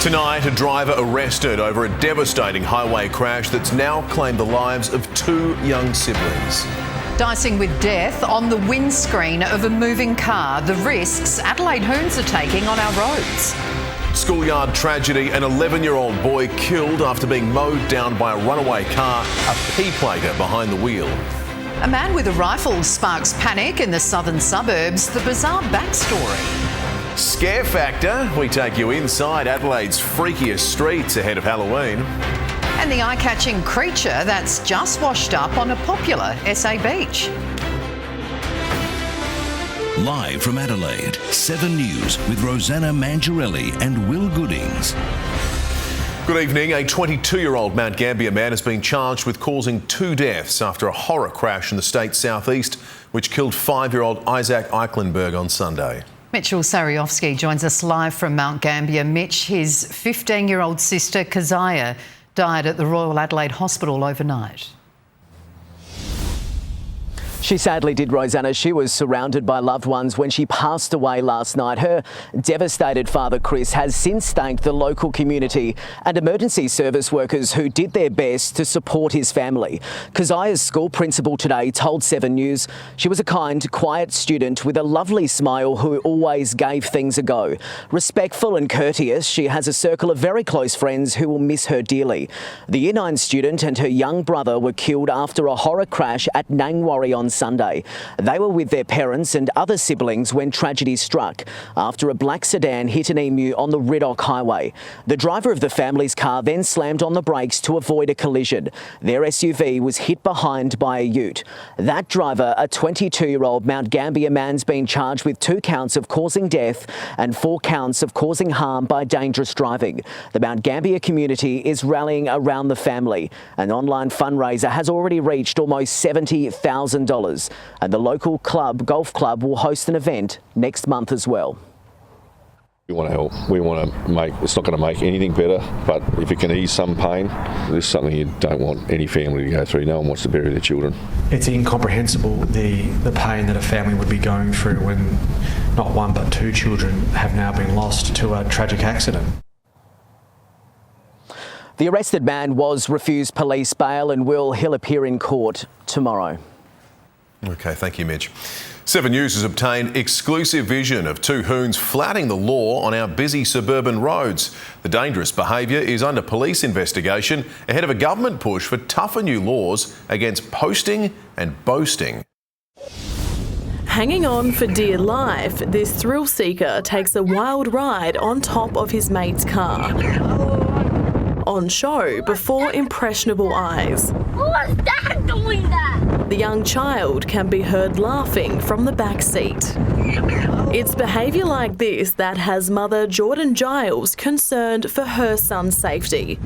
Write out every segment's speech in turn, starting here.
Tonight, a driver arrested over a devastating highway crash that's now claimed the lives of 2 young siblings. Dicing with death on the windscreen of a moving car. The risks Adelaide Hoons are taking on our roads. Schoolyard tragedy, an 11-year-old boy killed after being mowed down by a runaway car, a P-plater behind the wheel. A man with a rifle sparks panic in the southern suburbs. The bizarre backstory. Scare factor, we take you inside Adelaide's freakiest streets ahead of Halloween. And the eye-catching creature that's just washed up on a popular SA beach. Live from Adelaide, 7 News with Rosanna Mangiarelli and Will Goodings. Good evening. A 22-year-old Mount Gambier man has been charged with causing 2 deaths after a horror crash in the state's southeast, which killed 5-year-old Isaac Eichenberg on Sunday. Mitchell Sariovsky joins us live from Mount Gambier. Mitch, his 15-year-old sister Keziah died at the Royal Adelaide Hospital overnight. She sadly did, Rosanna. She was surrounded by loved ones when she passed away last night. Her devastated father, Chris, has since thanked the local community and emergency service workers who did their best to support his family. Keziah's school principal today told 7 News she was a kind, quiet student with a lovely smile who always gave things a go. Respectful and courteous, she has a circle of very close friends who will miss her dearly. The Year 9 student and her young brother were killed after a horror crash at Nangwarry on Sunday. They were with their parents and other siblings when tragedy struck after a black sedan hit an emu on the Riddock Highway. The driver of the family's car then slammed on the brakes to avoid a collision. Their SUV was hit behind by a ute. That driver, a 22-year-old Mount Gambier man's been charged with 2 counts of causing death and 4 counts of causing harm by dangerous driving. The Mount Gambier community is rallying around the family. An online fundraiser has already reached almost $70,000. And the local golf club will host an event next month as well. We want to help. We want to make, it's not going to make anything better, but if it can ease some pain, this is something you don't want any family to go through. No one wants to bury their children. It's incomprehensible the pain that a family would be going through when not 1 but 2 children have now been lost to a tragic accident. The arrested man was refused police bail and he'll appear in court tomorrow. OK, thank you, Mitch. 7 News has obtained exclusive vision of 2 hoons flouting the law on our busy suburban roads. The dangerous behaviour is under police investigation ahead of a government push for tougher new laws against posting and boasting. Hanging on for dear life, this thrill seeker takes a wild ride on top of his mate's car. On show before impressionable eyes. What's that doing that? The young child can be heard laughing from the back seat. It's behaviour like this that has mother Jordan Giles concerned for her son's safety.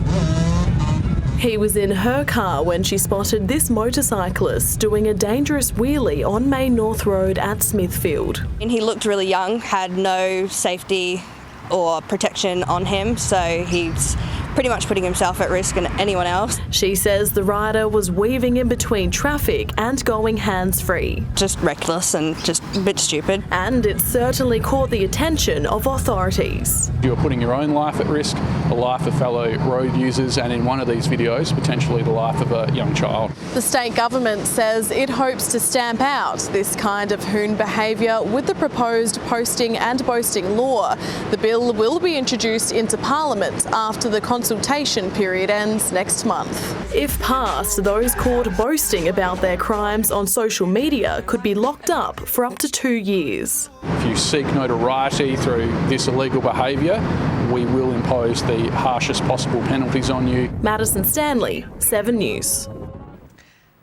He was in her car when she spotted this motorcyclist doing a dangerous wheelie on Main North Road at Smithfield. And he looked really young, had no safety or protection on him, so he's pretty much putting himself at risk and anyone else. She says the rider was weaving in between traffic and going hands-free. Just reckless and just a bit stupid. And it certainly caught the attention of authorities. You're putting your own life at risk, the life of fellow road users, and in one of these videos, potentially the life of a young child. The state government says it hopes to stamp out this kind of hoon behaviour with the proposed posting and boasting law. The bill will be introduced into Parliament after the consultation period ends next month. If passed, those caught boasting about their crimes on social media could be locked up for up to 2 years. If you seek notoriety through this illegal behaviour, we will impose the harshest possible penalties on you. Madison Stanley, 7 News.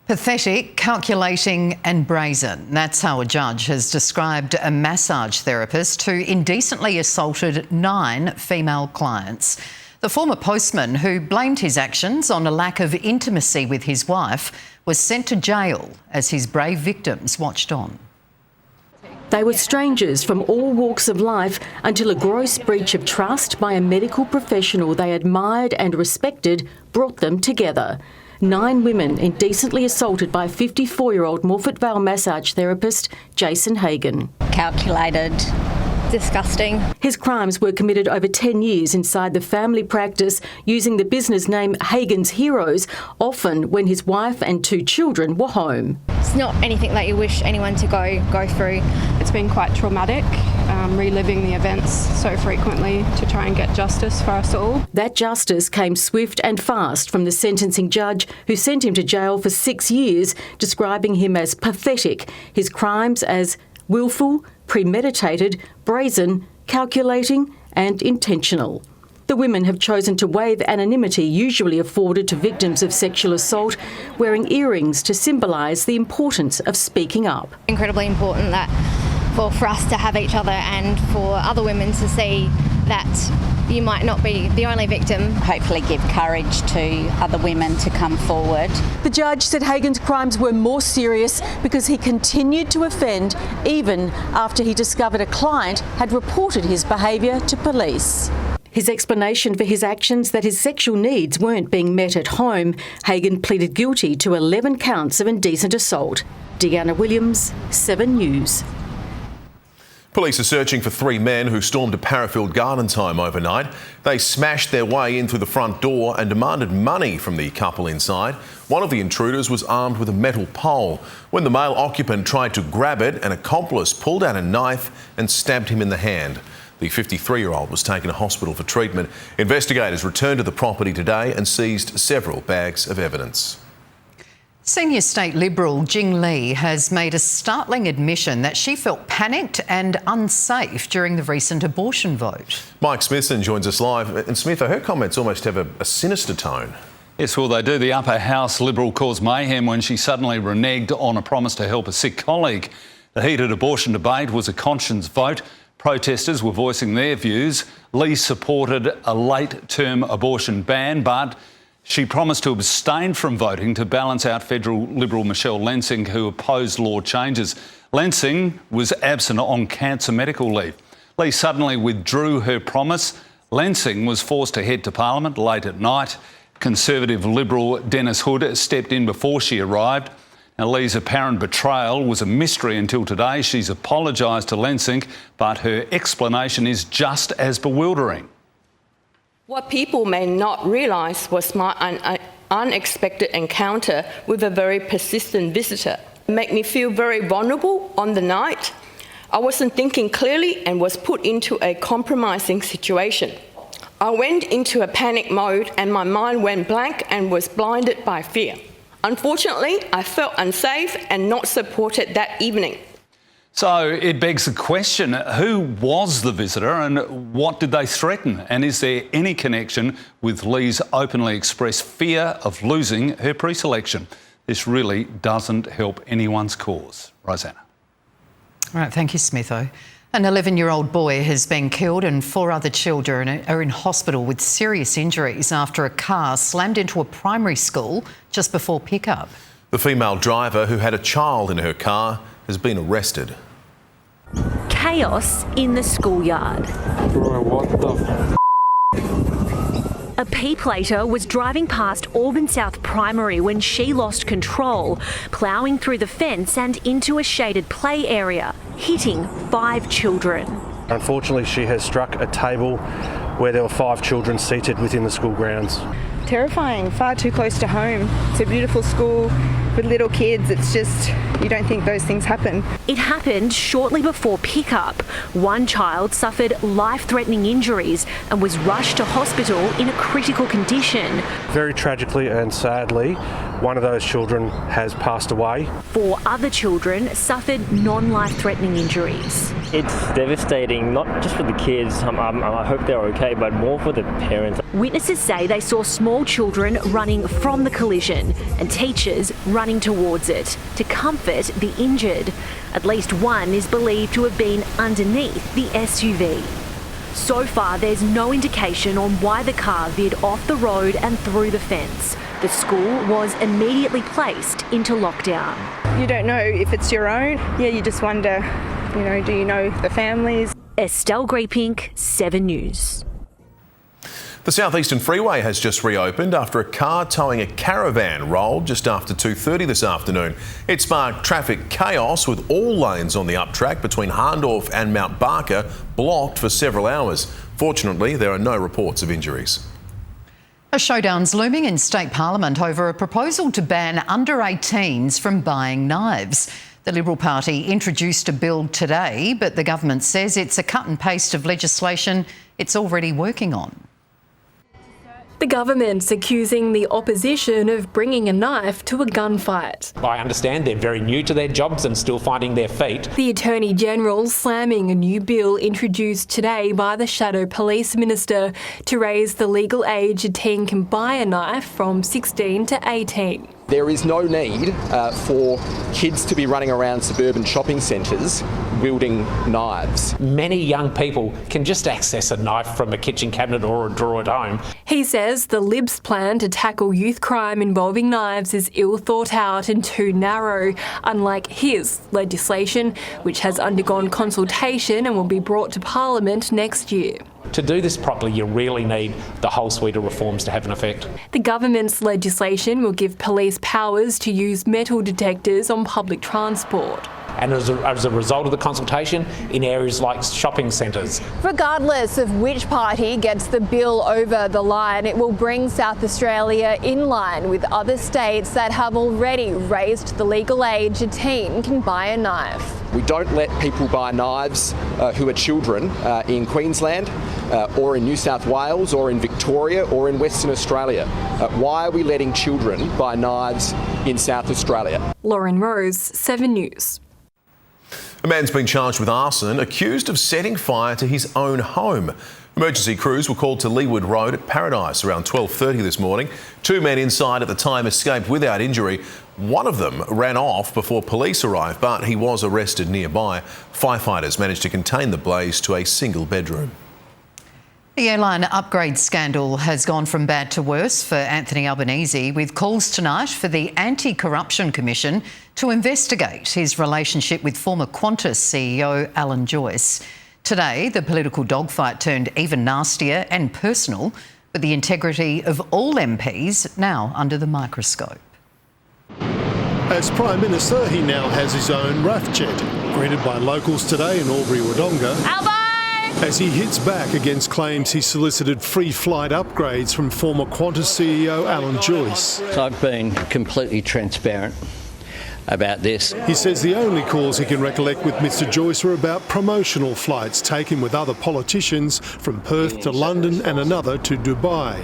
Pathetic, calculating and brazen. That's how a judge has described a massage therapist who indecently assaulted 9 female clients. The former postman, who blamed his actions on a lack of intimacy with his wife, was sent to jail as his brave victims watched on. They were strangers from all walks of life until a gross breach of trust by a medical professional they admired and respected brought them together. 9 women indecently assaulted by 54-year-old Morfett Vale massage therapist Jason Hagan. Calculated, disgusting. His crimes were committed over 10 years inside the family practice using the business name Hagen's Heroes, often when his wife and 2 children were home. It's not anything that you wish anyone to go through. It's been quite traumatic, reliving the events so frequently to try and get justice for us all. That justice came swift and fast from the sentencing judge who sent him to jail for 6 years, describing him as pathetic, his crimes as willful, premeditated, brazen, calculating and intentional. The women have chosen to waive anonymity usually afforded to victims of sexual assault, wearing earrings to symbolise the importance of speaking up. Incredibly important that for us to have each other and for other women to see that you might not be the only victim. Hopefully give courage to other women to come forward. The judge said Hagen's crimes were more serious because he continued to offend even after he discovered a client had reported his behaviour to police. His explanation for his actions that his sexual needs weren't being met at home. Hagen pleaded guilty to 11 counts of indecent assault. Deanna Williams, 7 News. Police are searching for 3 men who stormed a Parafield Gardens home overnight. They smashed their way in through the front door and demanded money from the couple inside. One of the intruders was armed with a metal pole. When the male occupant tried to grab it, an accomplice pulled out a knife and stabbed him in the hand. The 53-year-old was taken to hospital for treatment. Investigators returned to the property today and seized several bags of evidence. Senior State Liberal Jing Lee has made a startling admission that she felt panicked and unsafe during the recent abortion vote. Mike Smithson joins us live. And Smith, her comments almost have a sinister tone. Yes, well, they do. The upper house Liberal caused mayhem when she suddenly reneged on a promise to help a sick colleague. The heated abortion debate was a conscience vote. Protesters were voicing their views. Lee supported a late-term abortion ban, but she promised to abstain from voting to balance out federal Liberal Michelle Lensing, who opposed law changes. Lensing was absent on cancer medical leave. Lee suddenly withdrew her promise. Lensing was forced to head to Parliament late at night. Conservative Liberal Dennis Hood stepped in before she arrived. Now, Lee's apparent betrayal was a mystery until today. She's apologised to Lensing, but her explanation is just as bewildering. What people may not realise was my unexpected encounter with a very persistent visitor. It made me feel very vulnerable on the night. I wasn't thinking clearly and was put into a compromising situation. I went into a panic mode and my mind went blank and was blinded by fear. Unfortunately, I felt unsafe and not supported that evening. So it begs the question, who was the visitor and what did they threaten? And is there any connection with Lee's openly expressed fear of losing her pre-selection? This really doesn't help anyone's cause. Rosanna. All right, thank you, Smitho. An 11-year-old boy has been killed and 4 other children are in hospital with serious injuries after a car slammed into a primary school just before pickup. The female driver, who had a child in her car, has been arrested. Chaos in the schoolyard. Bro, what the A P-plater was driving past Auburn South Primary when she lost control, ploughing through the fence and into a shaded play area, hitting 5 children. Unfortunately, she has struck a table where there were 5 children seated within the school grounds. Terrifying, far too close to home. It's a beautiful school with little kids. It's just, you don't think those things happen. It happened shortly before pickup. One child suffered life-threatening injuries and was rushed to hospital in a critical condition. Very tragically and sadly, one of those children has passed away. 4 other children suffered non-life-threatening injuries. It's devastating, not just for the kids, I hope they're okay, but more for the parents. Witnesses say they saw small children running from the collision and teachers running towards it to comfort the injured. At least one is believed to have been underneath the SUV. So far, there's no indication on why the car veered off the road and through the fence. The school was immediately placed into lockdown. You don't know if it's your own. Yeah, you just wonder, do you know the families? Estelle Greepink, 7 News. The South Eastern Freeway has just reopened after a car towing a caravan rolled just after 2:30 this afternoon. It sparked traffic chaos with all lanes on the uptrack between Harndorf and Mount Barker blocked for several hours. Fortunately, there are no reports of injuries. A showdown's looming in State Parliament over a proposal to ban under-18s from buying knives. The Liberal Party introduced a bill today, but the government says it's a cut and paste of legislation it's already working on. The government's accusing the opposition of bringing a knife to a gunfight. I understand they're very new to their jobs and still finding their feet. The Attorney-General slamming a new bill introduced today by the Shadow Police Minister to raise the legal age a teen can buy a knife from 16 to 18. There is no need for kids to be running around suburban shopping centres wielding knives. Many young people can just access a knife from a kitchen cabinet or a drawer at home. He says the Libs' plan to tackle youth crime involving knives is ill thought out and too narrow, unlike his legislation, which has undergone consultation and will be brought to Parliament next year. To do this properly, you really need the whole suite of reforms to have an effect. The government's legislation will give police powers to use metal detectors on public transport. And as a result of the consultation, in areas like shopping centres. Regardless of which party gets the bill over the line, it will bring South Australia in line with other states that have already raised the legal age a teen can buy a knife. We don't let people buy knives who are children in Queensland or in New South Wales or in Victoria or in Western Australia. Why are we letting children buy knives in South Australia? Lauren Rose, 7 News. A man's been charged with arson, accused of setting fire to his own home. Emergency crews were called to Leewood Road at Paradise around 12:30 this morning. 2 men inside at the time escaped without injury. One of them ran off before police arrived, but he was arrested nearby. Firefighters managed to contain the blaze to a single bedroom. The airline upgrade scandal has gone from bad to worse for Anthony Albanese, with calls tonight for the Anti-Corruption Commission to investigate his relationship with former Qantas CEO Alan Joyce. Today, the political dogfight turned even nastier and personal, with the integrity of all MPs now under the microscope. As Prime Minister, he now has his own RAF jet, greeted by locals today in Albury-Wodonga. As he hits back against claims he solicited free flight upgrades from former Qantas CEO Alan Joyce. I've been completely transparent about this. He says the only calls he can recollect with Mr Joyce were about promotional flights taken with other politicians from Perth to London and another to Dubai.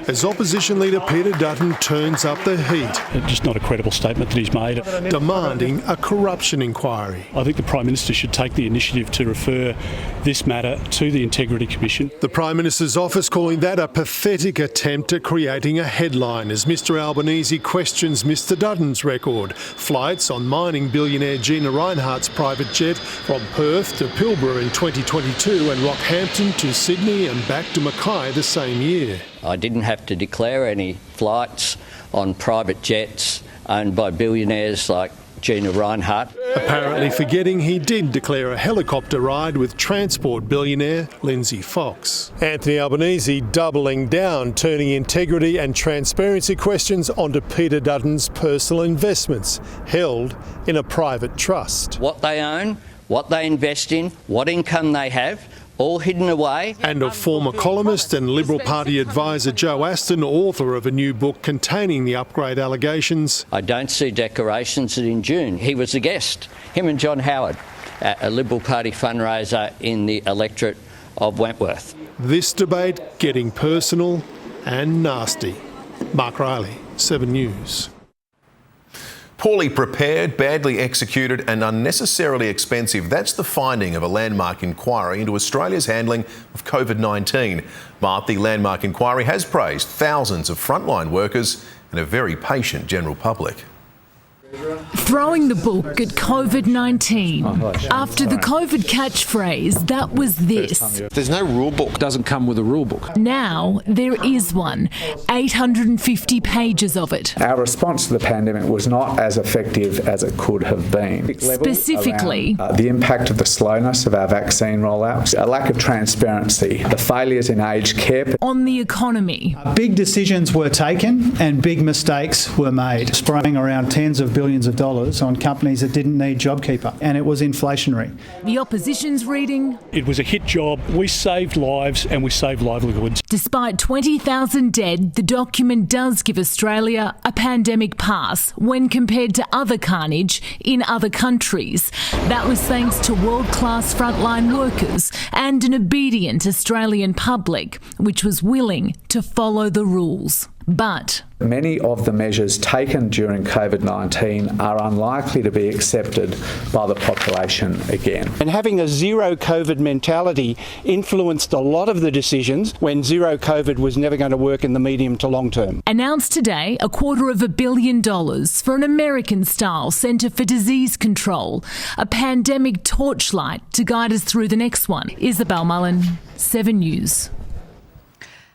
As opposition leader Peter Dutton turns up the heat. Just not a credible statement that he's made. Demanding a corruption inquiry. I think the Prime Minister should take the initiative to refer this matter to the Integrity Commission. The Prime Minister's office calling that a pathetic attempt at creating a headline as Mr Albanese questions Mr Dutton's record. Flights on mining billionaire Gina Rinehart's private jet from Perth to Pilbara in 2022 and Rockhampton to Sydney and back to Mulcahy the same year. I didn't have to declare any flights on private jets owned by billionaires like Gina Rinehart. Apparently forgetting he did declare a helicopter ride with transport billionaire Lindsay Fox. Anthony Albanese doubling down, turning integrity and transparency questions onto Peter Dutton's personal investments held in a private trust. What they own, what they invest in, what income they have, all hidden away. And of former columnist and Liberal Party advisor Joe Aston, author of a new book containing the upgrade allegations. I don't see decorations that in June he was a guest, him and John Howard, at a Liberal Party fundraiser in the electorate of Wentworth. This debate getting personal and nasty. Mark Riley, 7 News. Poorly prepared, badly executed and unnecessarily expensive. That's the finding of a landmark inquiry into Australia's handling of COVID-19. But the landmark inquiry has praised thousands of frontline workers and a very patient general public. Throwing the book at COVID-19. After the COVID catchphrase, that was this. There's no rule book. Doesn't come with a rule book. Now there is one, 850 pages of it. Our response to the pandemic was not as effective as it could have been. Specifically, the impact of the slowness of our vaccine rollout, a lack of transparency, the failures in aged care. On the economy. Big decisions were taken and big mistakes were made, spraying around tens of billions of dollars on companies that didn't need JobKeeper, and it was inflationary. The opposition's reading. It was a hit job. We saved lives and we saved livelihoods. Despite 20,000 dead, the document does give Australia a pandemic pass when compared to other carnage in other countries. That was thanks to world-class frontline workers and an obedient Australian public, which was willing to follow the rules. But many of the measures taken during COVID-19 are unlikely to be accepted by the population again. And having a zero COVID mentality influenced a lot of the decisions when zero COVID was never going to work in the medium to long term. Announced today $250 million for an American-style Centre for Disease Control, a pandemic torchlight to guide us through the next one. Isabel Mullen, 7 News.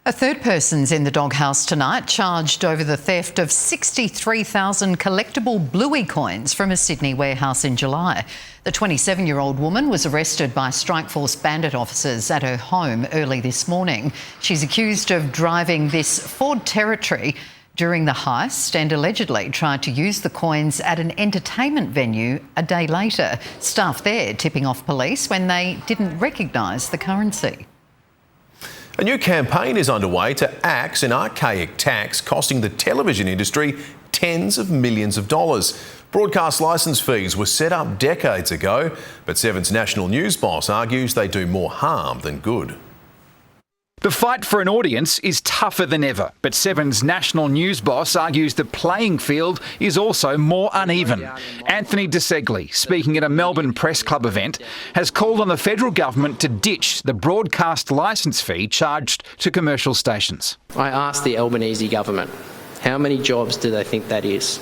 A third person's in the doghouse tonight, charged over the theft of 63,000 collectible Bluey coins from a Sydney warehouse in July. The 27-year-old woman was arrested by Strikeforce Bandit officers at her home early this morning. She's accused of driving this Ford Territory during the heist and allegedly tried to use the coins at an entertainment venue a day later. Staff there tipping off police when they didn't recognise the currency. A new campaign is underway to axe an archaic tax costing the television industry tens of millions of dollars. Broadcast licence fees were set up decades ago, but Seven's national news boss argues they do more harm than good. The fight for an audience is tougher than ever, but Seven's national news boss argues the playing field is also more uneven. Anthony DeSegli, speaking at a Melbourne Press Club event, has called on the federal government to ditch the broadcast licence fee charged to commercial stations. I asked the Albanese government, how many jobs do they think that is?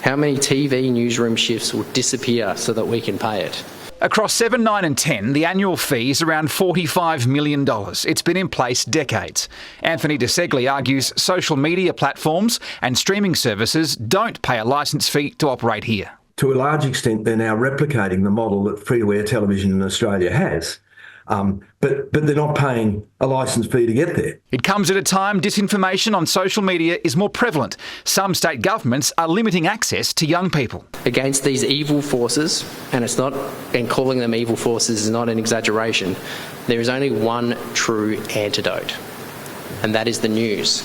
How many TV newsroom shifts will disappear so that we can pay it? Across 7, 9 and 10, the annual fee is around $45 million. It's been in place decades. Anthony DeSegli argues social media platforms and streaming services don't pay a licence fee to operate here. To a large extent, they're now replicating the model that free-to-air television in Australia has. But they're not paying a licence fee to get there. It comes at a time disinformation on social media is more prevalent. Some state governments are limiting access to young people. Against these evil forces, and calling them evil forces is not an exaggeration, there is only one true antidote, and that is the news.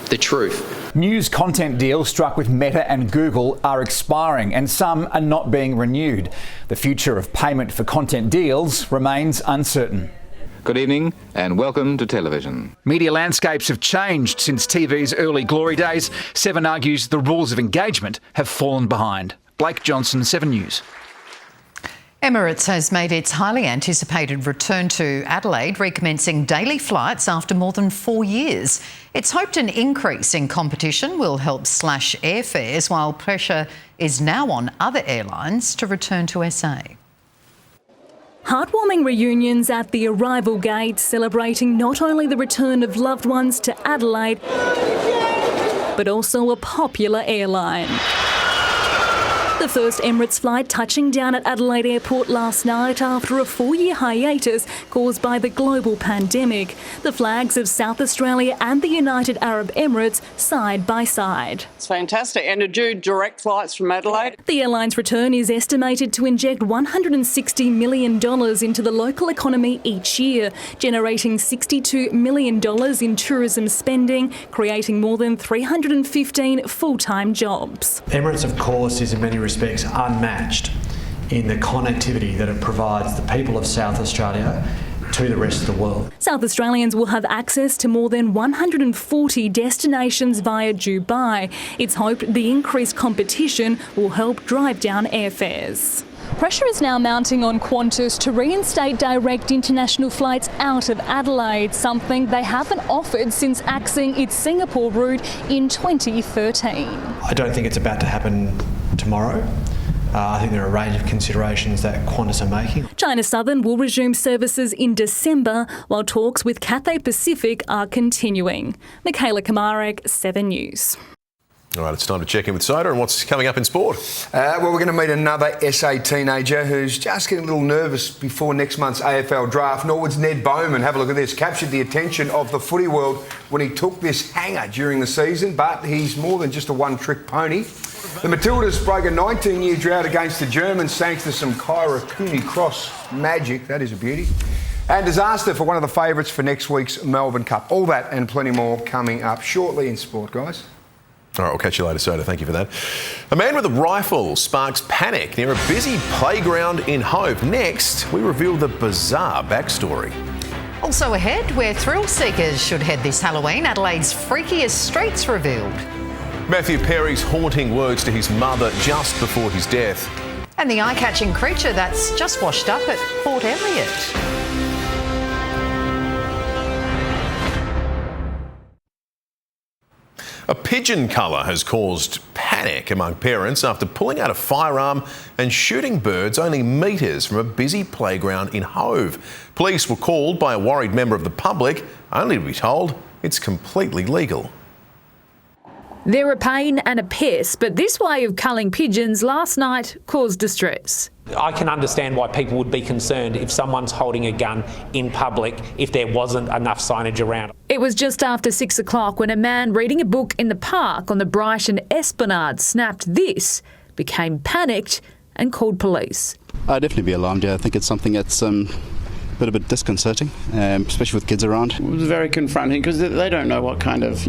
The truth. News content deals struck with Meta and Google are expiring and some are not being renewed. The future of payment for content deals remains uncertain. Good evening and welcome to television. Media landscapes have changed since TV's early glory days. Seven argues the rules of engagement have fallen behind. Blake Johnson, 7 News. Emirates has made its highly anticipated return to Adelaide, recommencing daily flights after more than 4 years. It's hoped an increase in competition will help slash airfares, while pressure is now on other airlines to return to SA. Heartwarming reunions at the arrival gate, celebrating not only the return of loved ones to Adelaide, but also a popular airline. The first Emirates flight touching down at Adelaide Airport last night after a 4-year hiatus caused by the global pandemic. The flags of South Australia and the United Arab Emirates side by side. It's fantastic, and to do direct flights from Adelaide. The airline's return is estimated to inject $160 million into the local economy each year, generating $62 million in tourism spending, creating more than 315 full-time jobs. Emirates, of course, is in many respects unmatched in the connectivity that it provides the people of South Australia to the rest of the world. South Australians will have access to more than 140 destinations via Dubai. It's hoped the increased competition will help drive down airfares. Pressure is now mounting on Qantas to reinstate direct international flights out of Adelaide, something they haven't offered since axing its Singapore route in 2013. I don't think it's about to happen tomorrow. I think there are a range of considerations that Qantas are making. China Southern will resume services in December, while talks with Cathay Pacific are continuing. Michaela Kamarek, 7 News. All right, it's time to check in with Soda and what's coming up in sport. Well, we're going to meet another SA teenager who's just getting a little nervous before next month's AFL draft. Norwood's Ned Bowman, have a look at this, captured the attention of the footy world when he took this hanger during the season, but he's more than just a one-trick pony. The Matildas broke a 19-year drought against the Germans thanks to some Kyra Cooney Cross magic. That is a beauty. And disaster for one of the favourites for next week's Melbourne Cup. All that and plenty more coming up shortly in sport, guys. All right, we'll catch you later, Soda. Thank you for that. A man with a rifle sparks panic near a busy playground in Hove. Next, we reveal the bizarre backstory. Also ahead, where thrill seekers should head this Halloween, Adelaide's freakiest streets revealed. Matthew Perry's haunting words to his mother just before his death. And the eye-catching creature that's just washed up at Port Elliot. A pigeon colour has caused panic among parents after pulling out a firearm and shooting birds only metres from a busy playground in Hove. Police were called by a worried member of the public, only to be told it's completely legal. They're a pain and a pest, but this way of culling pigeons last night caused distress. I can understand why people would be concerned if someone's holding a gun in public if there wasn't enough signage around. It was just after 6 o'clock when a man reading a book in the park on the Brighton Esplanade snapped this, became panicked and called police. I'd definitely be alarmed, yeah. I think it's something that's a bit disconcerting, especially with kids around. It was very confronting because they don't know what kind of,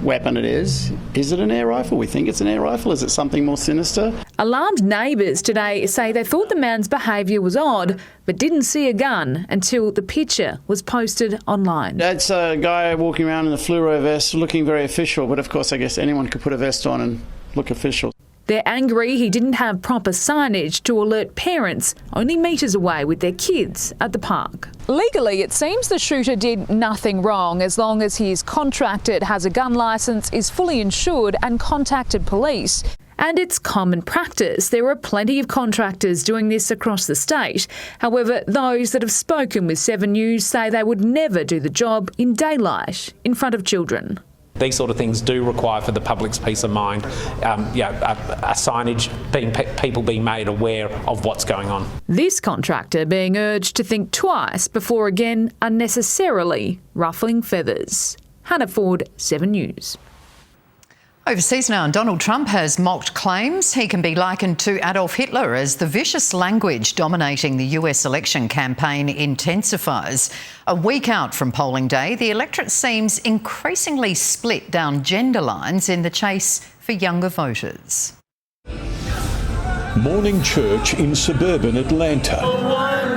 weapon it is. Is it an air rifle? We think it's an air rifle. Is it something more sinister? Alarmed neighbours today say they thought the man's behaviour was odd, but didn't see a gun until the picture was posted online. That's a guy walking around in a fluoro vest looking very official, but of course I guess anyone could put a vest on and look official. They're angry he didn't have proper signage to alert parents only metres away with their kids at the park. Legally, it seems the shooter did nothing wrong as long as he is contracted, has a gun licence, is fully insured and contacted police. And it's common practice. There are plenty of contractors doing this across the state. However, those that have spoken with 7 News say they would never do the job in daylight in front of children. These sort of things do require, for the public's peace of mind, a signage, people being made aware of what's going on. This contractor being urged to think twice before again unnecessarily ruffling feathers. Hannah Ford, 7 News. Overseas now, and Donald Trump has mocked claims he can be likened to Adolf Hitler as the vicious language dominating the US election campaign intensifies. A week out from polling day, the electorate seems increasingly split down gender lines in the chase for younger voters. Morning church in suburban Atlanta.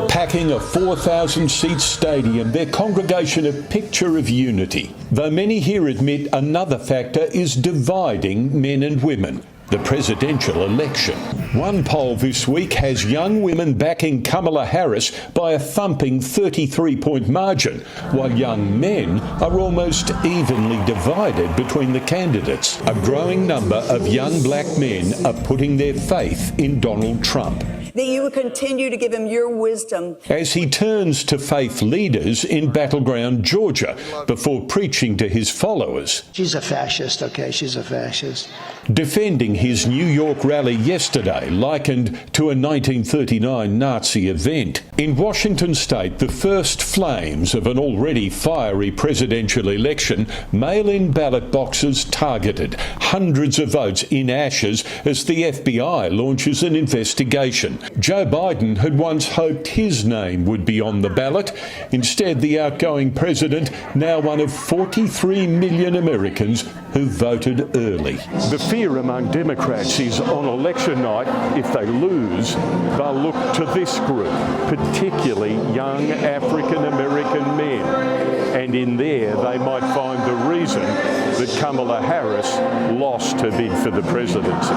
Packing a 4,000-seat stadium, their congregation a picture of unity. Though many here admit another factor is dividing men and women. The presidential election. One poll this week has young women backing Kamala Harris by a thumping 33-point margin, while young men are almost evenly divided between the candidates. A growing number of young black men are putting their faith in Donald Trump. That you would continue to give him your wisdom. As he turns to faith leaders in battleground Georgia before preaching to his followers. She's a fascist, okay? She's a fascist. Defending his New York rally yesterday, likened to a 1939 Nazi event. In Washington state, the first flames of an already fiery presidential election, mail-in ballot boxes targeted, hundreds of votes in ashes as the FBI launches an investigation. Joe Biden had once hoped his name would be on the ballot. Instead, the outgoing president, now one of 43 million Americans who voted early. The fear among Democrats is on election night, if they lose, they'll look to this group, particularly young African American men. And in there, they might find the reason that Kamala Harris lost her bid for the presidency.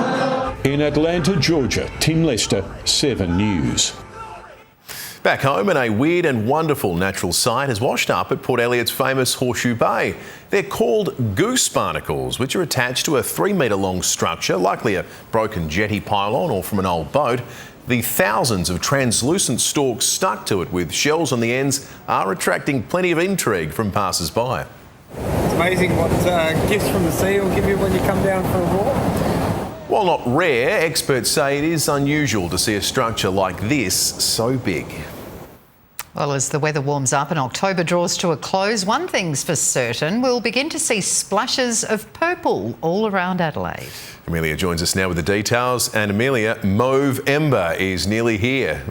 In Atlanta, Georgia, Tim Lester, 7 News. Back home, and a weird and wonderful natural sight has washed up at Port Elliott's famous Horseshoe Bay. They're called goose barnacles, which are attached to a 3-metre long structure, likely a broken jetty pylon or from an old boat. The thousands of translucent stalks stuck to it with shells on the ends are attracting plenty of intrigue from passers-by. It's amazing what gifts from the sea will give you when you come down for a walk. While not rare, experts say it is unusual to see a structure like this so big. Well, as the weather warms up and October draws to a close, one thing's for certain, we'll begin to see splashes of purple all around Adelaide. Amelia joins us now with the details. And Amelia, Mauve Ember is nearly here.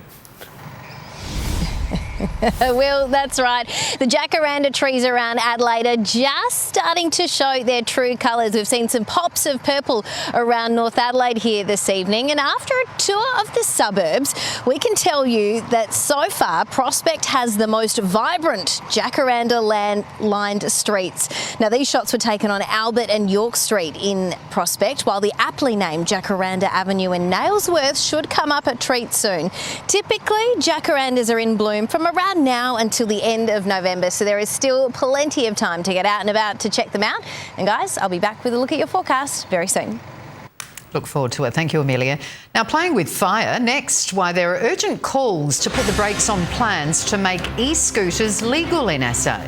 Well, that's right. The jacaranda trees around Adelaide are just starting to show their true colours. We've seen some pops of purple around North Adelaide here this evening. And after a tour of the suburbs, we can tell you that so far Prospect has the most vibrant jacaranda-lined streets. Now, these shots were taken on Albert and York Street in Prospect, while the aptly named Jacaranda Avenue in Nailsworth should come up a treat soon. Typically, jacarandas are in bloom from around now until the end of November, so there is still plenty of time to get out and about to check them out. And guys, I'll be back with a look at your forecast very soon. Look forward to it. Thank you, Amelia. Now, playing with fire, next, why there are urgent calls to put the brakes on plans to make e-scooters legal in SA.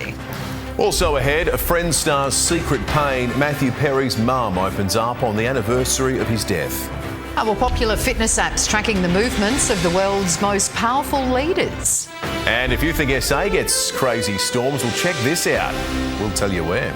Also ahead, a friend star's secret pain. Matthew Perry's mum opens up on the anniversary of his death. Well, popular fitness apps tracking the movements of the world's most powerful leaders. And if you think SA gets crazy storms, well, check this out. We'll tell you where.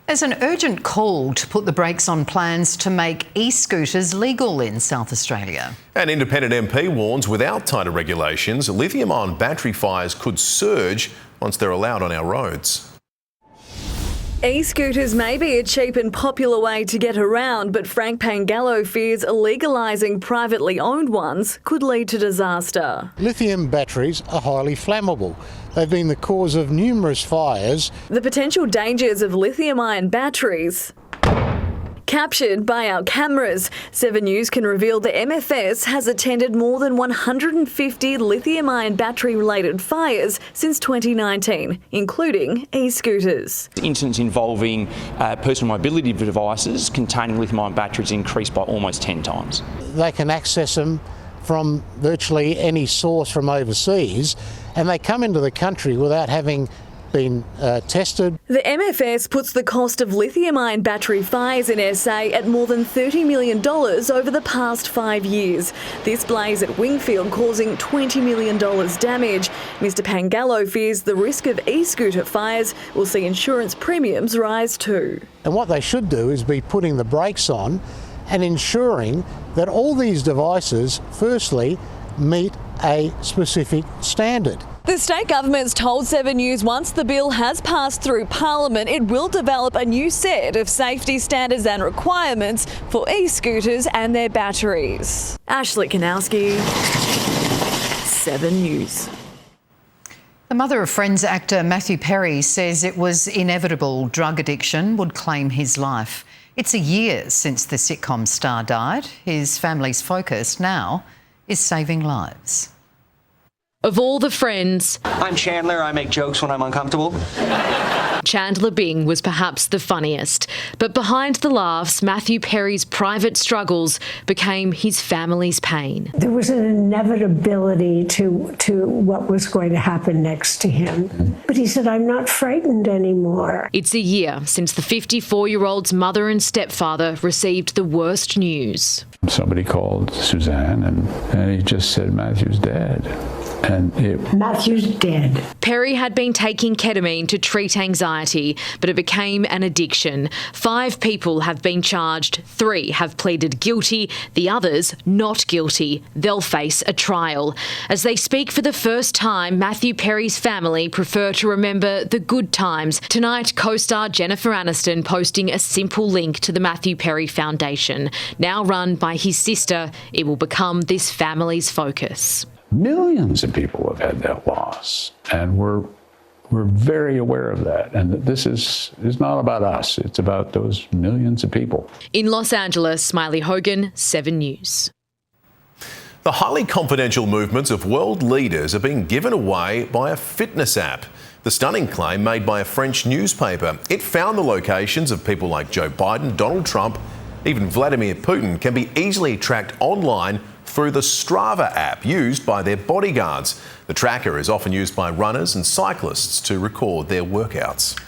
There's an urgent call to put the brakes on plans to make e-scooters legal in South Australia. An independent MP warns without tighter regulations, lithium-ion battery fires could surge once they're allowed on our roads. E-scooters may be a cheap and popular way to get around, but Frank Pangallo fears legalising privately owned ones could lead to disaster. Lithium batteries are highly flammable. They've been the cause of numerous fires. The potential dangers of lithium-ion batteries. Captured by our cameras, 7 News can reveal the MFS has attended more than 150 lithium-ion battery-related fires since 2019, including e-scooters. Incidents involving personal mobility devices containing lithium-ion batteries increased by almost 10 times. They can access them from virtually any source from overseas, and they come into the country without having been tested. The MFS puts the cost of lithium-ion battery fires in SA at more than $30 million over the past 5 years. This blaze at Wingfield causing $20 million damage. Mr Pangallo fears the risk of e-scooter fires will see insurance premiums rise too. And what they should do is be putting the brakes on and ensuring that all these devices, firstly, meet a specific standard. The state government's told 7 News once the bill has passed through Parliament, it will develop a new set of safety standards and requirements for e-scooters and their batteries. Ashley Kanowski, 7 News. The mother of Friends actor Matthew Perry says it was inevitable drug addiction would claim his life. It's a year since the sitcom star died. His family's focus now is saving lives. Of all the Friends, I'm Chandler. I make jokes when I'm uncomfortable. Chandler Bing was perhaps the funniest. But behind the laughs, Matthew Perry's private struggles became his family's pain. There was an inevitability to what was going to happen next to him. But he said, I'm not frightened anymore. It's a year since the 54-year-old's mother and stepfather received the worst news. Somebody called Suzanne and he just said, Matthew's dead. Matthew's dead. Perry had been taking ketamine to treat anxiety, but it became an addiction. 5 people have been charged, 3 have pleaded guilty, the others not guilty. They'll face a trial. As they speak for the first time, Matthew Perry's family prefer to remember the good times. Tonight, co-star Jennifer Aniston posting a simple link to the Matthew Perry Foundation. Now run by his sister, it will become this family's focus. Millions of people have had that loss, and we're We're very aware of that, and that this is not about us. It's about those millions of people. In Los Angeles, Smiley Hogan, 7 News. The highly confidential movements of world leaders are being given away by a fitness app. The stunning claim made by a French newspaper. It found the locations of people like Joe Biden, Donald Trump, even Vladimir Putin can be easily tracked online through the Strava app used by their bodyguards. The tracker is often used by runners and cyclists to record their workouts.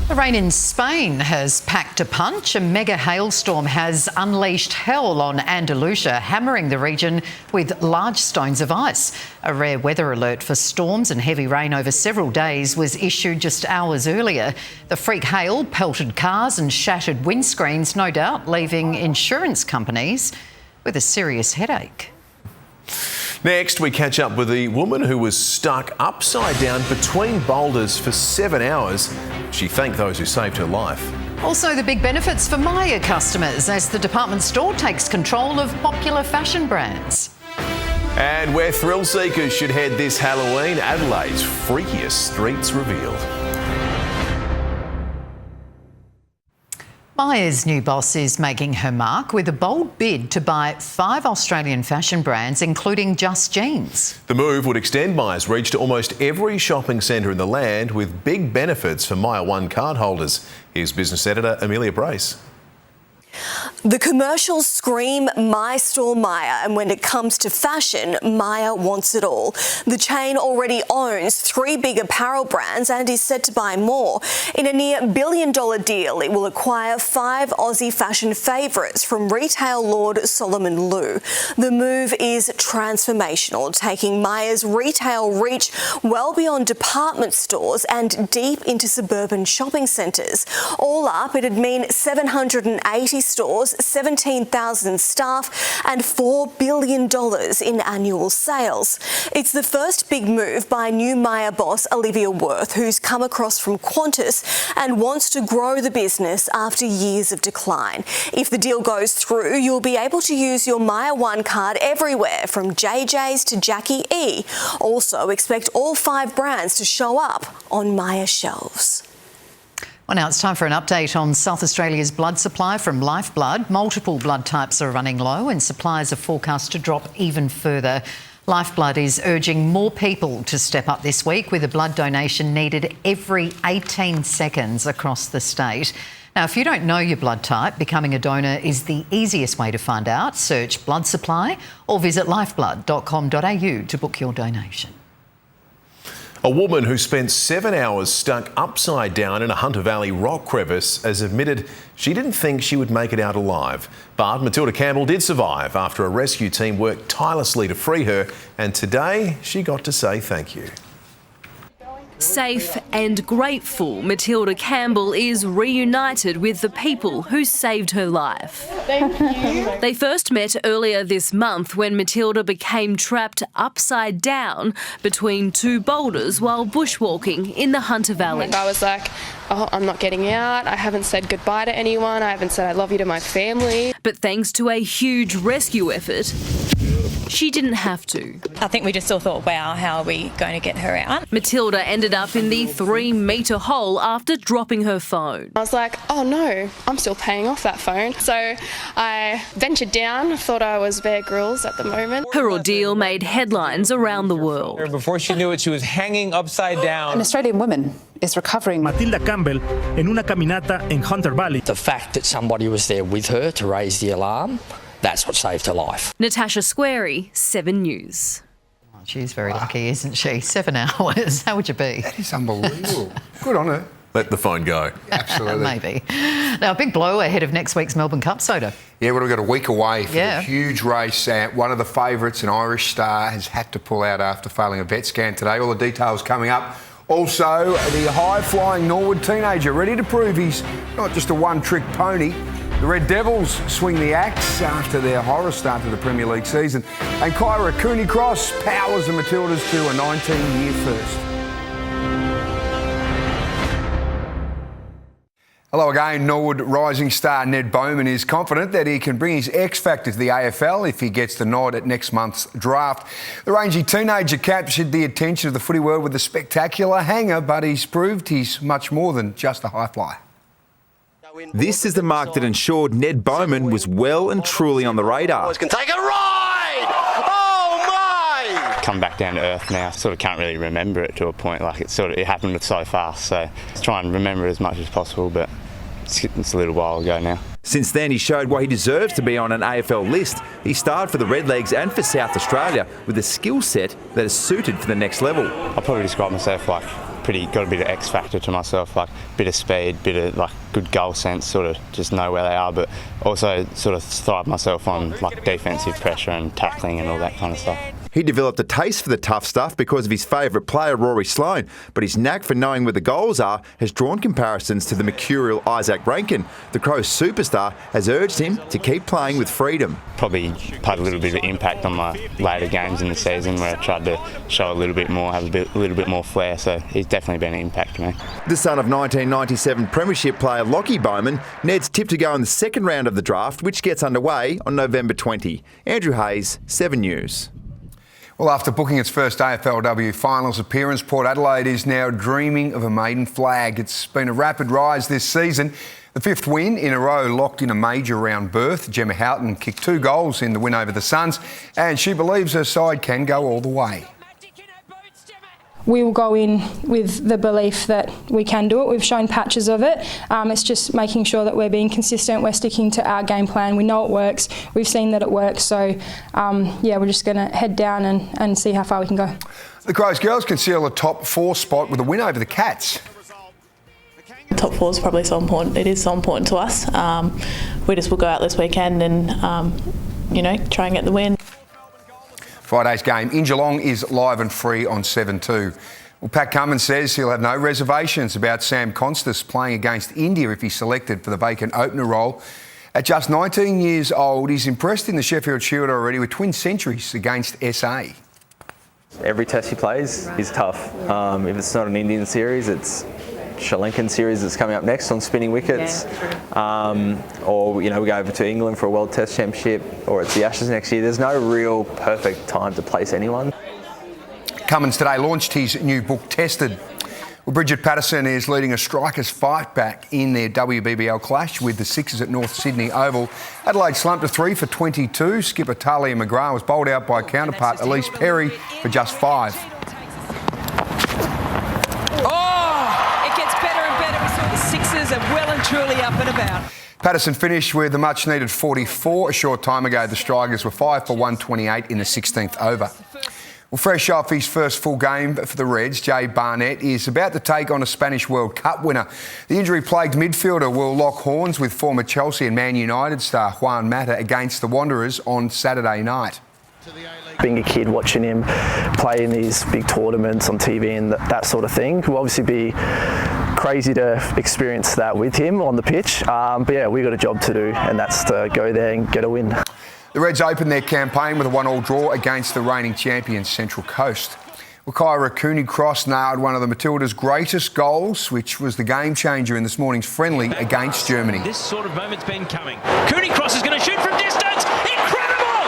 The rain in Spain has packed a punch. A mega hailstorm has unleashed hell on Andalusia, hammering the region with large stones of ice. A rare weather alert for storms and heavy rain over several days was issued just hours earlier. The freak hail pelted cars and shattered windscreens, no doubt leaving insurance companies with a serious headache. Next, we catch up with the woman who was stuck upside down between boulders for 7 hours. She thanked those who saved her life. Also, the big benefits for Myer customers as the department store takes control of popular fashion brands. And where thrill seekers should head this Halloween, Adelaide's freakiest streets revealed. Myer's new boss is making her mark with a bold bid to buy 5 Australian fashion brands, including Just Jeans. The move would extend Myer's reach to almost every shopping centre in the land, with big benefits for Myer One card holders. Here's business editor Amelia Brace. The commercials scream My Store Myer, and when it comes to fashion, Myer wants it all. The chain already owns 3 big apparel brands and is set to buy more. In a near $1 billion deal, it will acquire 5 Aussie fashion favourites from retail lord Solomon Lew. The move is transformational, taking Myer's retail reach well beyond department stores and deep into suburban shopping centres. All up, it'd mean 780 stores, 17,000 staff and $4 billion in annual sales. It's the first big move by new Myer boss Olivia Worth, who's come across from Qantas and wants to grow the business after years of decline. If the deal goes through, you'll be able to use your Myer One card everywhere, from JJ's to Jackie E. Also, expect all 5 brands to show up on Myer shelves. Well, now it's time for an update on South Australia's blood supply from Lifeblood. Multiple blood types are running low and supplies are forecast to drop even further. Lifeblood is urging more people to step up this week, with a blood donation needed every 18 seconds across the state. Now, if you don't know your blood type, becoming a donor is the easiest way to find out. Search blood supply or visit lifeblood.com.au to book your donation. A woman who spent 7 hours stuck upside down in a Hunter Valley rock crevice has admitted she didn't think she would make it out alive. But Matilda Campbell did survive after a rescue team worked tirelessly to free her, and today she got to say thank you. Safe and grateful, Matilda Campbell is reunited with the people who saved her life. Thank you. They first met earlier this month when Matilda became trapped upside down between 2 boulders while bushwalking in the Hunter Valley. And I was like, oh, I'm not getting out. I haven't said goodbye to anyone. I haven't said I love you to my family. But thanks to a huge rescue effort, she didn't have to. I think we just all thought, wow, how are we going to get her out? Matilda ended up in the 3-metre hole after dropping her phone. I was like, oh no, I'm still paying off that phone. So I ventured down, thought I was Bear Grylls at the moment. Her ordeal made headlines around the world. Before she knew it, she was hanging upside down. An Australian woman is recovering. Matilda Campbell en una caminata in Hunter Valley. The fact that somebody was there with her to raise the alarm, that's what saved her life. Natasha Squarey, 7 News. Oh, she's very lucky, isn't she? 7 hours. How would you be? That is unbelievable. Good on her. Let the phone go. Absolutely. Maybe. Now, a big blow ahead of next week's Melbourne Cup, Soda. Yeah, we've got a week away for the huge race. One of the favourites, an Irish star, has had to pull out after failing a vet scan today. All the details coming up. Also, the high-flying Norwood teenager ready to prove he's not just a one-trick pony. The Red Devils swing the axe after their horror start to the Premier League season. And Kyra Cooney Cross powers the Matildas to a 19-year first. Hello again. Norwood rising star Ned Bowman is confident that he can bring his X factor to the AFL if he gets the nod at next month's draft. The rangy teenager captured the attention of the footy world with a spectacular hanger, but he's proved he's much more than just a high flyer. This is the mark that ensured Ned Bowman was well and truly on the radar. Can take a ride! Oh my! Come back down to earth now. Sort of can't really remember it to a point. Like it happened so fast. So let's try and remember it as much as possible. But it's a little while ago now. Since then, he showed why he deserves to be on an AFL list. He starred for the Redlegs and for South Australia with a skill set that is suited for the next level. I'll probably describe myself like got a bit of X factor to myself, like bit of speed, bit of like good goal sense, sort of just know where they are, but also sort of thrive myself on like defensive pressure and tackling and all that kind of stuff. He developed a taste for the tough stuff because of his favourite player, Rory Sloane, but his knack for knowing where the goals are has drawn comparisons to the mercurial Isaac Rankin. The Crows superstar has urged him to keep playing with freedom. Probably had a little bit of impact on my later games in the season where I tried to show a little bit more, have a little bit more flair, so he's definitely been an impact to me. The son of 1997 Premiership player Lockie Bowman, Ned's tipped to go in the second round of the draft, which gets underway on November 20. Andrew Hayes, 7 News. Well, after booking its first AFLW finals appearance, Port Adelaide is now dreaming of a maiden flag. It's been a rapid rise this season. The 5th win in a row locked in a major round berth. Gemma Houghton kicked 2 goals in the win over the Suns, and she believes her side can go all the way. We will go in with the belief that we can do it. We've shown patches of it. It's just making sure that we're being consistent. We're sticking to our game plan. We know it works. We've seen that it works. So, we're just going to head down and see how far we can go. The Crows girls can seal a top 4 spot with a win over the Cats. Top 4 is probably so important. It is so important to us. We just will go out this weekend and, try and get the win. Friday's game in Geelong is live and free on 7-2. Well, Pat Cummins says he'll have no reservations about Sam Constas playing against India if he's selected for the vacant opener role. At just 19 years old, he's impressed in the Sheffield Shield already with twin centuries against SA. Every test he plays is tough. If it's not an Indian series, it's Sri Lankan series that's coming up next on spinning wickets, or we go over to England for a World Test Championship, or it's the Ashes next year. There's no real perfect time to place anyone. Cummins today launched his new book, Tested. Well, Bridget Patterson is leading a strikers fight back in their WBBL clash with the Sixers at North Sydney Oval. Adelaide slumped to 3 for 22. Skipper Talia McGrath was bowled out by counterpart Elise Perry for just 5. Sixers are well and truly up and about. Patterson finished with a much-needed 44 a short time ago. The Strikers were 5 for 128 in the 16th over. Well, fresh off his first full game for the Reds, Jay Barnett is about to take on a Spanish World Cup winner. The injury-plagued midfielder will lock horns with former Chelsea and Man United star Juan Mata against the Wanderers on Saturday night. Being a kid, watching him play in these big tournaments on TV and that sort of thing will obviously be crazy to experience that with him on the pitch. But yeah, we've got a job to do, and that's to go there and get a win. The Reds opened their campaign with a 1-1 draw against the reigning champions Central Coast. Well, Kyra Cooney-Cross nailed one of the Matildas' greatest goals, which was the game changer in this morning's friendly against Germany. This sort of moment's been coming. Cooney-Cross is going to shoot from distance. Incredible!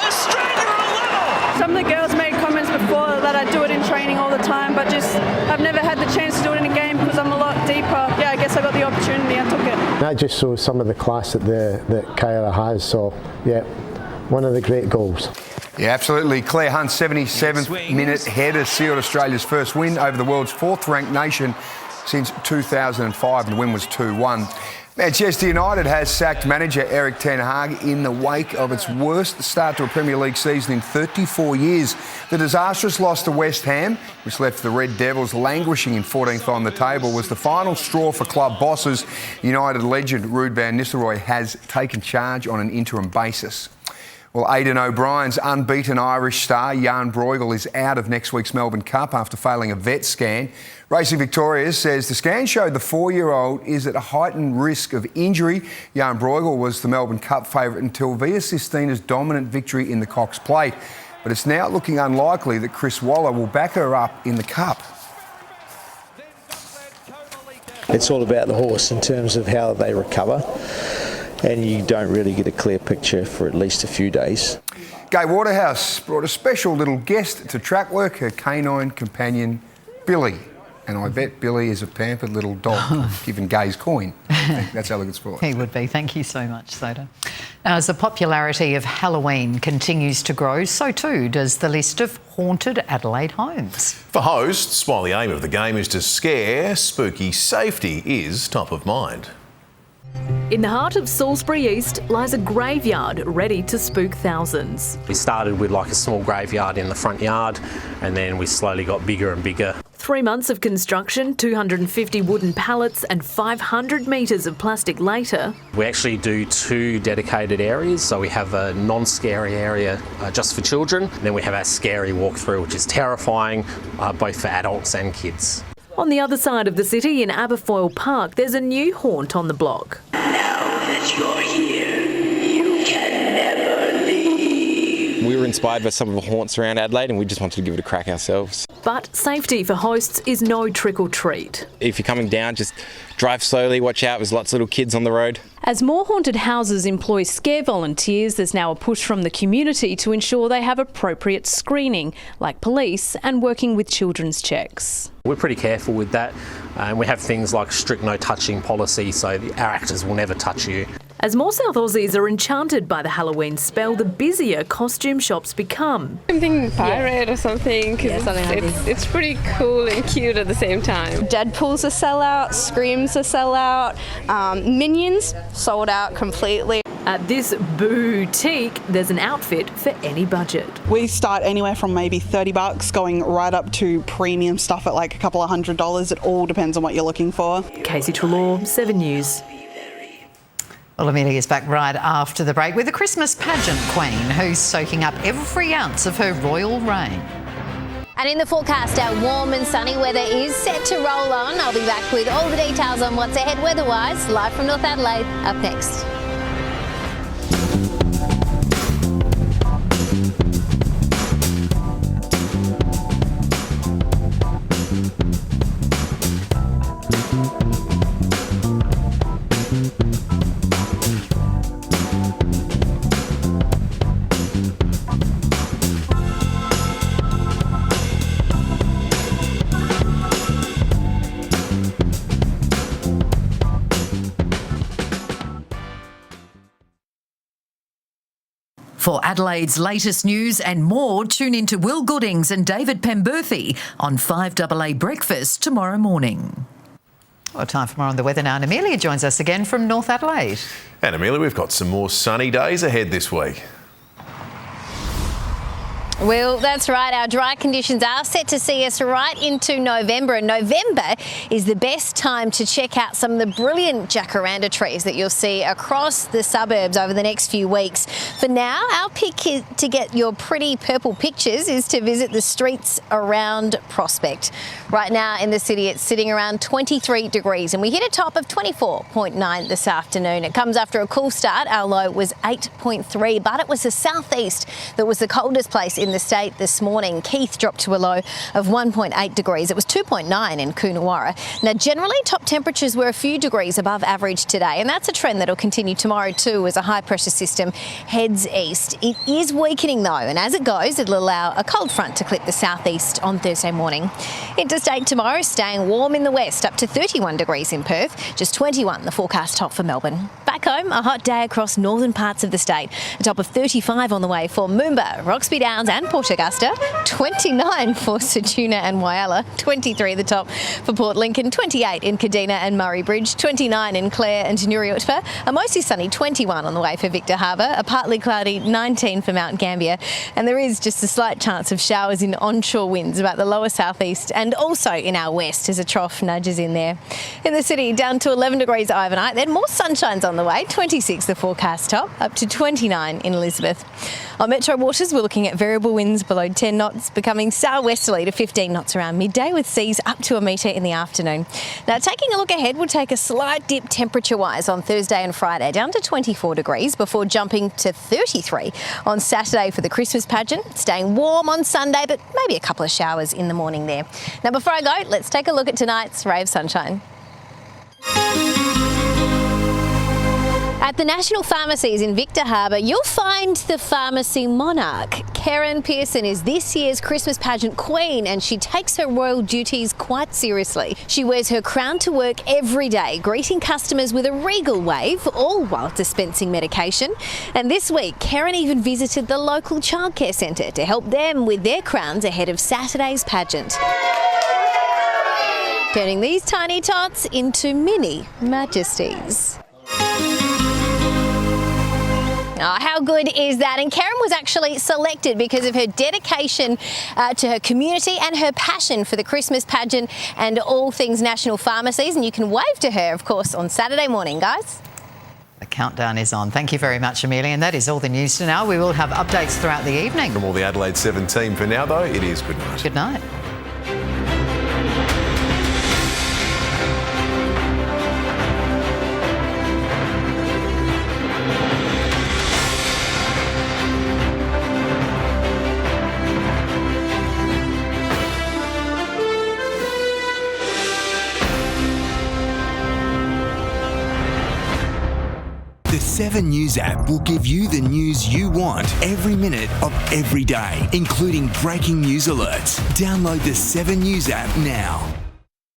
Australia on level! Some of the girls made comments before that I do it in training all the time, but just I've never had the chance to do it in a game because I'm a lot deeper. Yeah, I guess I got the opportunity, I took it. That just shows some of the class that Kyra has, so yeah, one of the great goals. Yeah, absolutely. Claire Hunt's 77th minute header sealed Australia's first win over the world's 4th-ranked nation since 2005, and the win was 2-1. Manchester United has sacked manager Erik ten Hag in the wake of its worst start to a Premier League season in 34 years. The disastrous loss to West Ham, which left the Red Devils languishing in 14th on the table, was the final straw for club bosses. United legend Ruud van Nistelrooy has taken charge on an interim basis. Well, Aidan O'Brien's unbeaten Irish star, Jan Bruegel, is out of next week's Melbourne Cup after failing a vet scan. Racing Victoria says the scan showed the 4-year-old is at a heightened risk of injury. Jan Bruegel was the Melbourne Cup favourite until Via Sistina's dominant victory in the Cox Plate. But it's now looking unlikely that Chris Waller will back her up in the Cup. It's all about the horse in terms of how they recover, and you don't really get a clear picture for at least a few days. Gay Waterhouse brought a special little guest to track work, her canine companion, Billy. And I bet Billy is a pampered little dog, given Gay's coin. I think that's elegant sport. He would be. Thank you so much, Soda. Now, as the popularity of Halloween continues to grow, so too does the list of haunted Adelaide homes. For hosts, while the aim of the game is to scare, spooky safety is top of mind. In the heart of Salisbury East lies a graveyard ready to spook thousands. We started with like a small graveyard in the front yard, and then we slowly got bigger and bigger. 3 months of construction, 250 wooden pallets and 500 metres of plastic later. We actually do 2 dedicated areas, so we have a non-scary area just for children, and then we have our scary walkthrough, which is terrifying both for adults and kids. On the other side of the city, in Aberfoyle Park, there's a new haunt on the block. Now that you're here, you can never leave. We were inspired by some of the haunts around Adelaide, and we just wanted to give it a crack ourselves. But safety for hosts is no trick or treat. If you're coming down, just drive slowly, watch out, there's lots of little kids on the road. As more haunted houses employ scare volunteers, there's now a push from the community to ensure they have appropriate screening, like police and working with children's checks. We're pretty careful with that, and we have things like strict no touching policy, so our actors will never touch you. As more South Aussies are enchanted by the Halloween spell, the busier costume shops become. I'm thinking pirate or something, because it's pretty cool and cute at the same time. Deadpool's a sellout, Scream's a sellout, Minions sold out completely. At this boutique, there's an outfit for any budget. We start anywhere from maybe $30 going right up to premium stuff at like a couple of $100. It all depends on what you're looking for. Casey Trelaw, 7 News. Well, Amelia is back right after the break with a Christmas pageant queen who's soaking up every ounce of her royal reign. And in the forecast, our warm and sunny weather is set to roll on. I'll be back with all the details on what's ahead weather-wise, live from North Adelaide, up next. For Adelaide's latest news and more, tune in to Will Goodings and David Pemberthy on 5AA Breakfast tomorrow morning. Well, time for more on the weather now, and Amelia joins us again from North Adelaide. And Amelia, we've got some more sunny days ahead this week. Well, that's right. Our dry conditions are set to see us right into November, and November is the best time to check out some of the brilliant jacaranda trees that you'll see across the suburbs over the next few weeks. For now, our pick to get your pretty purple pictures is to visit the streets around Prospect. Right now in the city, it's sitting around 23 degrees, and we hit a top of 24.9 this afternoon. It comes after a cool start. Our low was 8.3, but it was the southeast that was the coldest place in the state this morning. Keith dropped to a low of 1.8 degrees. It was 2.9 in Coonawarra. Now, generally, top temperatures were a few degrees above average today, and that's a trend that'll continue tomorrow too as a high-pressure system heads east. It is weakening though, and as it goes, it'll allow a cold front to clip the southeast on Thursday morning. Interstate tomorrow, staying warm in the west, up to 31 degrees in Perth, just 21 the forecast top for Melbourne. Back home, a hot day across northern parts of the state. A top of 35 on the way for Moomba, Roxby Downs and Port Augusta, 29 for Sejuna and Whyalla, 23 the top for Port Lincoln, 28 in Kadina and Murray Bridge, 29 in Clare and Nuriutpa, a mostly sunny 21 on the way for Victor Harbour, a partly cloudy 19 for Mount Gambier, and there is just a slight chance of showers in onshore winds about the lower southeast and also in our west as a trough nudges in there. In the city, down to 11 degrees overnight, then more sunshine's on the way, 26 the forecast top, up to 29 in Elizabeth. On metro waters, we're looking at variable winds below 10 knots, becoming southwesterly to 15 knots around midday, with seas up to a metre in the afternoon. Now, taking a look ahead, we'll take a slight dip temperature-wise on Thursday and Friday, down to 24 degrees before jumping to 33 on Saturday for the Christmas pageant, staying warm on Sunday, but maybe a couple of showers in the morning there. Now, before I go, let's take a look at tonight's ray of sunshine. At the National Pharmacies in Victor Harbour, you'll find the pharmacy monarch. Karen Pearson is this year's Christmas pageant queen, and she takes her royal duties quite seriously. She wears her crown to work every day, greeting customers with a regal wave, all while dispensing medication. And this week, Karen even visited the local childcare centre to help them with their crowns ahead of Saturday's pageant, turning these tiny tots into mini majesties. Oh, how good is that? And Karen was actually selected because of her dedication to her community and her passion for the Christmas pageant and all things National Pharmacies. And you can wave to her, of course, on Saturday morning, guys. The countdown is on. Thank you very much, Amelia. And that is all the news for now. We will have updates throughout the evening. From all the Adelaide 7 team for now, though, it is good night. Good night. The 7 News app will give you the news you want every minute of every day, including breaking news alerts. Download the 7 News app now.